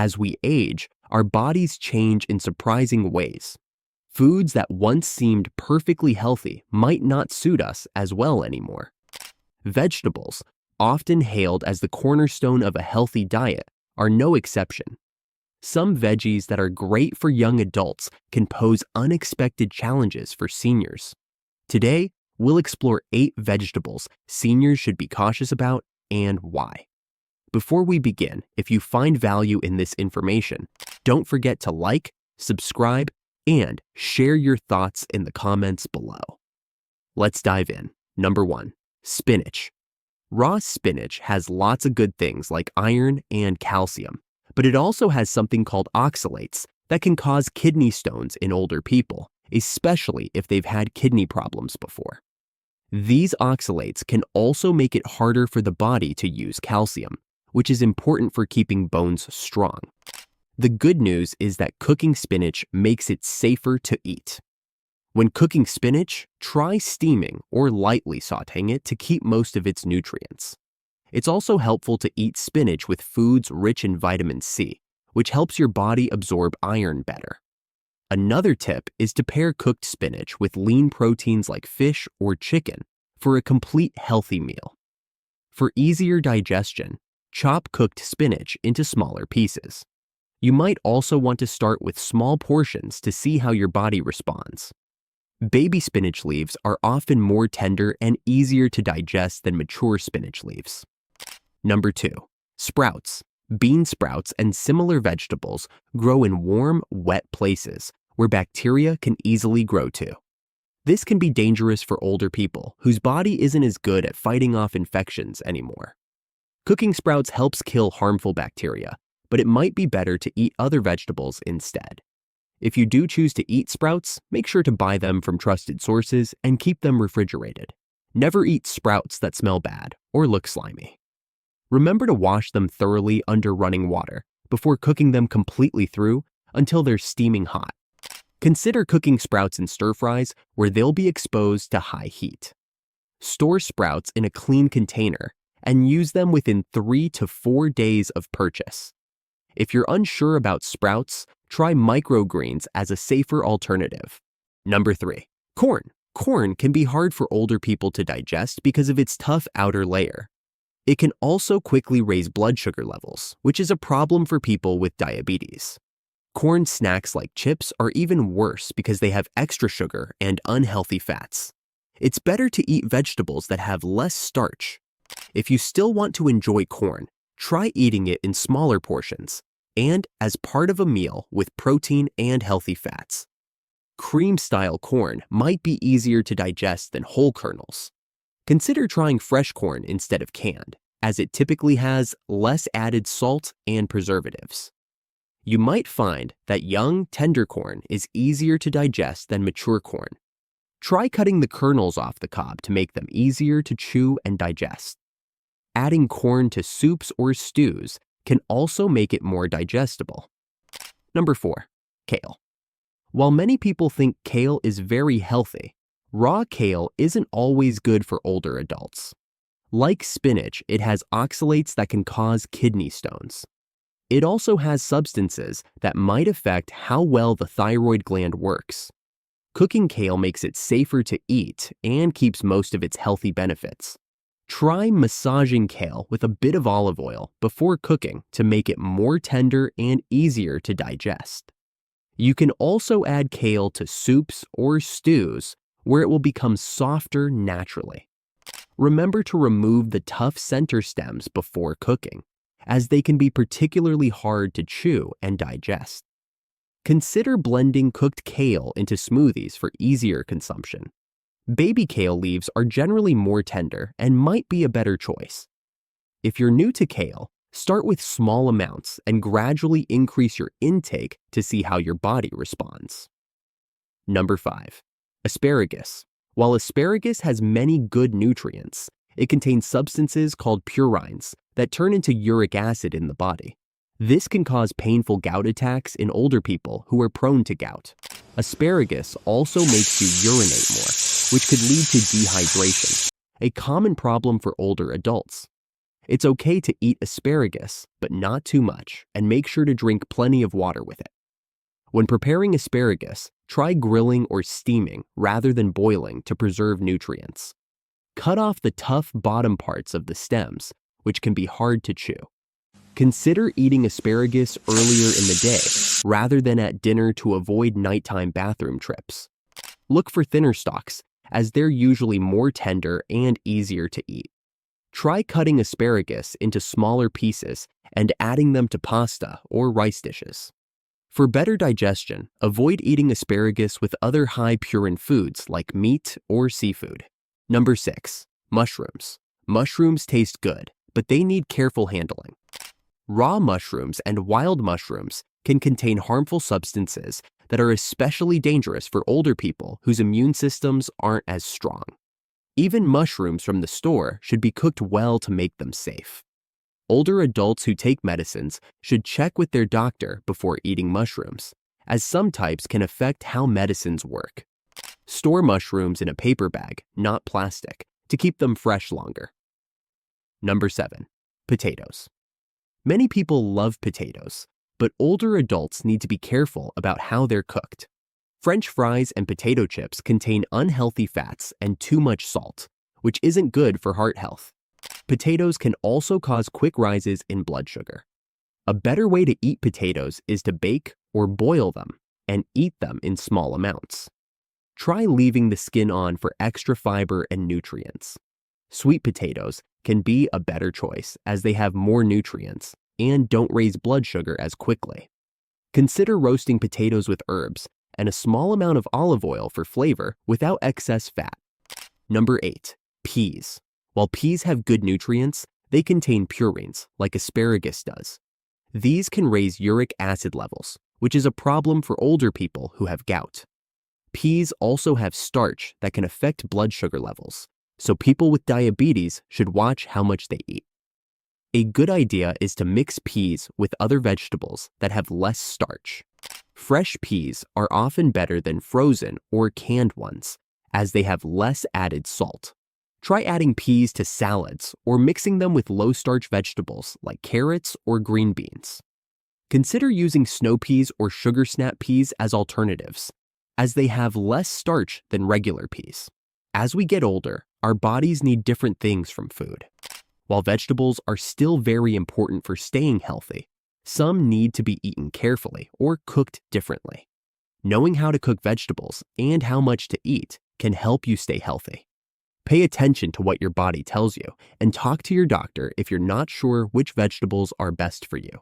as we age, our bodies change in surprising ways. Foods that once seemed perfectly healthy might not suit us as well anymore. Vegetables, often hailed as the cornerstone of a healthy diet, are no exception. Some veggies that are great for young adults can pose unexpected challenges for seniors. Today, we'll explore 8 vegetables seniors should be cautious about and why. Before we begin, if you find value in this information, don't forget to like, subscribe, and share your thoughts in the comments below. Let's dive in. Number 1, spinach. Raw spinach has lots of good things like iron and calcium, but it also has something called oxalates that can cause kidney stones in older people, especially if they've had kidney problems before. These oxalates can also make it harder for the body to use calcium, which is important for keeping bones strong. The good news is that cooking spinach makes it safer to eat. When cooking spinach, try steaming or lightly sautéing it to keep most of its nutrients. It's also helpful to eat spinach with foods rich in vitamin C, which helps your body absorb iron better. Another tip is to pair cooked spinach with lean proteins like fish or chicken for a complete healthy meal. For easier digestion, chop cooked spinach into smaller pieces. You might also want to start with small portions to see how your body responds. Baby spinach leaves are often more tender and easier to digest than mature spinach leaves. Number 2, sprouts. Bean sprouts and similar vegetables grow in warm, wet places where bacteria can easily grow to. This can be dangerous for older people whose body isn't as good at fighting off infections anymore. Cooking sprouts helps kill harmful bacteria, but it might be better to eat other vegetables instead. If you do choose to eat sprouts, make sure to buy them from trusted sources and keep them refrigerated. Never eat sprouts that smell bad or look slimy. Remember to wash them thoroughly under running water before cooking them completely through until they're steaming hot. Consider cooking sprouts in stir-fries where they'll be exposed to high heat. Store sprouts in a clean container and use them within 3 to 4 days of purchase. If you're unsure about sprouts, try microgreens as a safer alternative. Number 3, corn. Corn can be hard for older people to digest because of its tough outer layer. It can also quickly raise blood sugar levels, which is a problem for people with diabetes. Corn snacks like chips are even worse because they have extra sugar and unhealthy fats. It's better to eat vegetables that have less starch. If you still want to enjoy corn, try eating it in smaller portions and as part of a meal with protein and healthy fats. Cream-style corn might be easier to digest than whole kernels. Consider trying fresh corn instead of canned, as it typically has less added salt and preservatives. You might find that young, tender corn is easier to digest than mature corn. Try cutting the kernels off the cob to make them easier to chew and digest. Adding corn to soups or stews can also make it more digestible. Number 4, kale. While many people think kale is very healthy, raw kale isn't always good for older adults. Like spinach, it has oxalates that can cause kidney stones. It also has substances that might affect how well the thyroid gland works. Cooking kale makes it safer to eat and keeps most of its healthy benefits. Try massaging kale with a bit of olive oil before cooking to make it more tender and easier to digest. You can also add kale to soups or stews where it will become softer naturally. Remember to remove the tough center stems before cooking, as they can be particularly hard to chew and digest. Consider blending cooked kale into smoothies for easier consumption. Baby kale leaves are generally more tender and might be a better choice. If you're new to kale, start with small amounts and gradually increase your intake to see how your body responds. Number 5, asparagus. While asparagus has many good nutrients, it contains substances called purines that turn into uric acid in the body. This can cause painful gout attacks in older people who are prone to gout. Asparagus also makes you urinate more, which could lead to dehydration, a common problem for older adults. It's okay to eat asparagus, but not too much, and make sure to drink plenty of water with it. When preparing asparagus, try grilling or steaming rather than boiling to preserve nutrients. Cut off the tough bottom parts of the stems, which can be hard to chew. Consider eating asparagus earlier in the day rather than at dinner to avoid nighttime bathroom trips. Look for thinner stalks, as they're usually more tender and easier to eat. Try cutting asparagus into smaller pieces and adding them to pasta or rice dishes. For better digestion, avoid eating asparagus with other high purine foods like meat or seafood. Number 6. Mushrooms. Mushrooms taste good, but they need careful handling. Raw mushrooms and wild mushrooms can contain harmful substances that are especially dangerous for older people whose immune systems aren't as strong. Even mushrooms from the store should be cooked well to make them safe. Older adults who take medicines should check with their doctor before eating mushrooms, as some types can affect how medicines work. Store mushrooms in a paper bag, not plastic, to keep them fresh longer. Number 7. Potatoes. Many people love potatoes, but older adults need to be careful about how they're cooked. French fries and potato chips contain unhealthy fats and too much salt, which isn't good for heart health. Potatoes can also cause quick rises in blood sugar. A better way to eat potatoes is to bake or boil them and eat them in small amounts. Try leaving the skin on for extra fiber and nutrients. Sweet potatoes can be a better choice as they have more nutrients and don't raise blood sugar as quickly. Consider roasting potatoes with herbs and a small amount of olive oil for flavor without excess fat. Number 8. Peas. While peas have good nutrients, they contain purines, like asparagus does. These can raise uric acid levels, which is a problem for older people who have gout. Peas also have starch that can affect blood sugar levels, so people with diabetes should watch how much they eat. A good idea is to mix peas with other vegetables that have less starch. Fresh peas are often better than frozen or canned ones, as they have less added salt. Try adding peas to salads or mixing them with low-starch vegetables like carrots or green beans. Consider using snow peas or sugar snap peas as alternatives, as they have less starch than regular peas. As we get older, our bodies need different things from food. While vegetables are still very important for staying healthy, some need to be eaten carefully or cooked differently. Knowing how to cook vegetables and how much to eat can help you stay healthy. Pay attention to what your body tells you and talk to your doctor if you're not sure which vegetables are best for you.